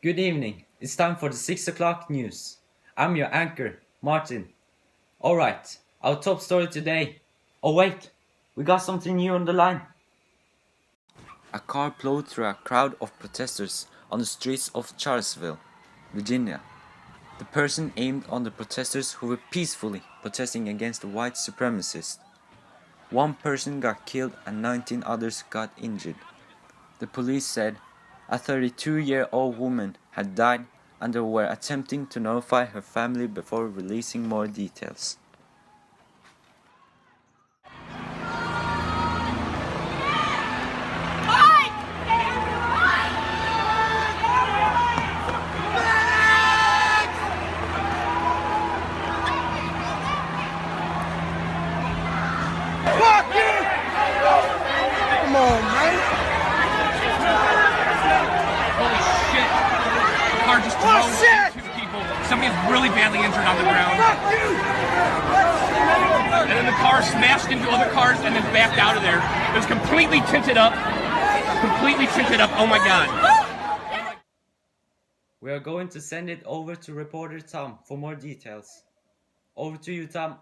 Good evening. It's time for the 6 o'clock news. I'm your anchor, Martin. Alright, our top story today. Oh wait, we got something new on the line. A car plowed through a crowd of protesters on the streets of Charlottesville, Virginia. The person aimed on the protesters who were peacefully protesting against the white supremacists. One person got killed and 19 others got injured. The police said a 32-year-old woman had died and they were attempting to notify her family before releasing more details. Fuck you! Come on, man. Holy shit. The car just Oh, drove shit! two people. Somebody's really badly injured on the ground. Fuck you! And then the car smashed into other cars and then backed out of there. It was completely tinted up. Completely tinted up. Oh my god. We are going to send it over to reporter Tom for more details. Over to you, Tom.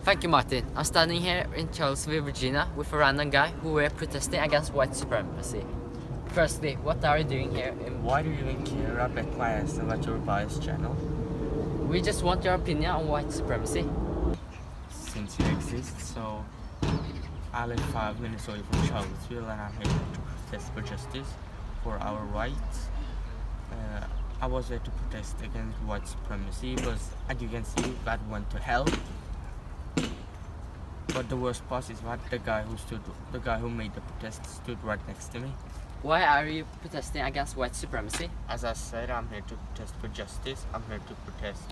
Thank you, Martin. I'm standing here in Charlottesville, Virginia with a random guy who were protesting against white supremacy. Firstly, what are you doing here? Why do you even care? I bet my ass about your biased channel. We just want your opinion on white supremacy. Since you exist, so I live 5 minutes away from Charlottesville and I'm here to protest for justice, for our rights. I was here to protest against white supremacy, but as you can see, that went to hell. But the worst part is that the guy who made the protest stood right next to me. Why are you protesting against white supremacy? As I said, I'm here to protest for justice. I'm here to protest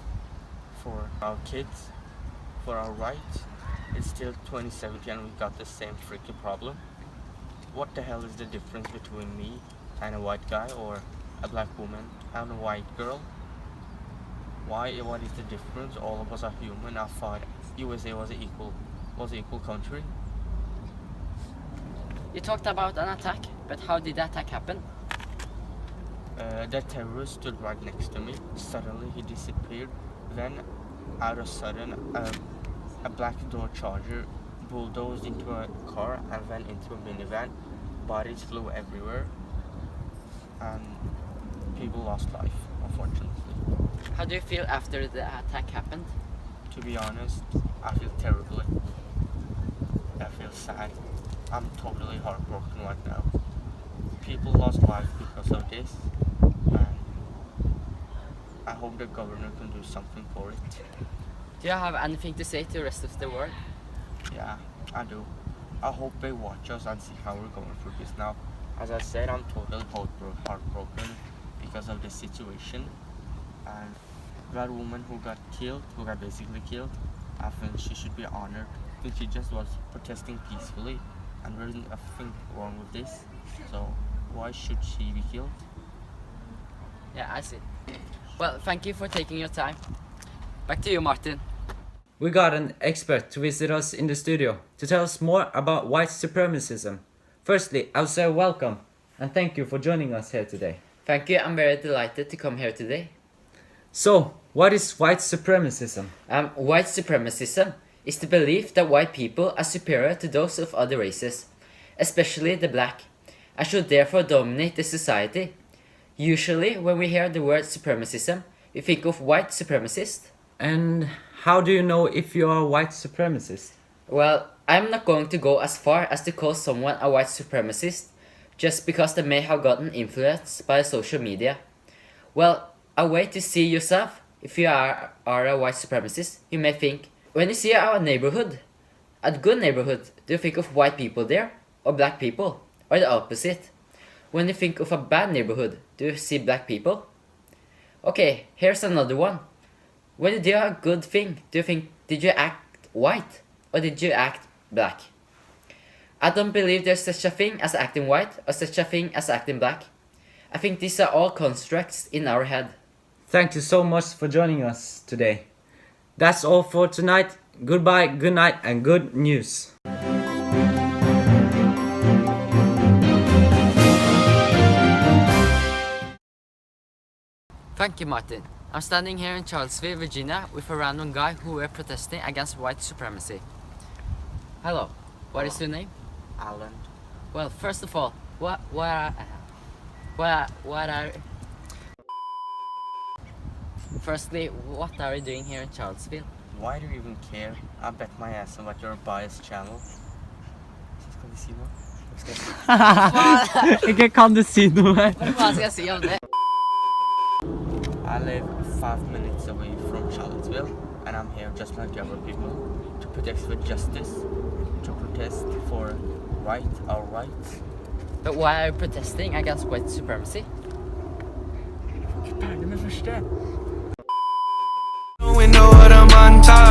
for our kids, for our rights. It's still 2017 and we got the same freaking problem. What the hell is the difference between me and a white guy or a black woman and a white girl? What is the difference? All of us are human. I thought USA was an equal country. You talked about an attack, but how did the attack happen? The terrorist stood right next to me. Suddenly he disappeared. Then, out of sudden, a black door charger bulldozed into a car and then into a minivan. Bodies flew everywhere, and people lost life, unfortunately. How do you feel after the attack happened? To be honest, I feel terribly. I feel sad. I'm totally heartbroken right now. People lost life because of this, and I hope the governor can do something for it. Do you have anything to say to the rest of the world? Yeah, I do. I hope they watch us and see how we're going through this now. As I said, I'm totally heartbroken because of this situation, and that woman who got basically killed, I think she should be honored. I think she just was protesting peacefully and there isn't a thing wrong with this, so why should she be killed? Yeah, I see. Well, thank you for taking your time. Back to you, Martin. We got an expert to visit us in the studio to tell us more about white supremacism. Firstly, I'll say welcome and thank you for joining us here today. Thank you, I'm very delighted to come here today. So, what is white supremacism? White supremacism is the belief that white people are superior to those of other races, especially the black, and should therefore dominate the society. Usually, when we hear the word supremacism, we think of white supremacists. And how do you know if you are a white supremacist? Well, I'm not going to go as far as to call someone a white supremacist, just because they may have gotten influenced by social media. Well, a way to see yourself, if you are a white supremacist, you may think, when you see our neighborhood, a good neighborhood, do you think of white people there, or black people, or the opposite? When you think of a bad neighborhood, do you see black people? Okay, here's another one. When you do a good thing, do you think, did you act white, or did you act black? I don't believe there's such a thing as acting white, or such a thing as acting black. I think these are all constructs in our head. Thank you so much for joining us today. That's all for tonight. Goodbye, good night, and good news. Thank you, Martin. I'm standing here in Charlottesville, Virginia, with a random guy who were protesting against white supremacy. Hello. What is your name? Alan. Well, first of all, what are... Firstly, what are you doing here in Charlottesville? Why do you even care? I bet my ass on at your biased channel. Skal vi si noe? Ikke kan du si noe? Hva skal jeg si om det? I live 5 minutes away from Charlottesville, and I'm here just like other people to protest for justice, to protest for our rights. But why are you protesting against white supremacy? Ferdig med første. We know what I'm on top.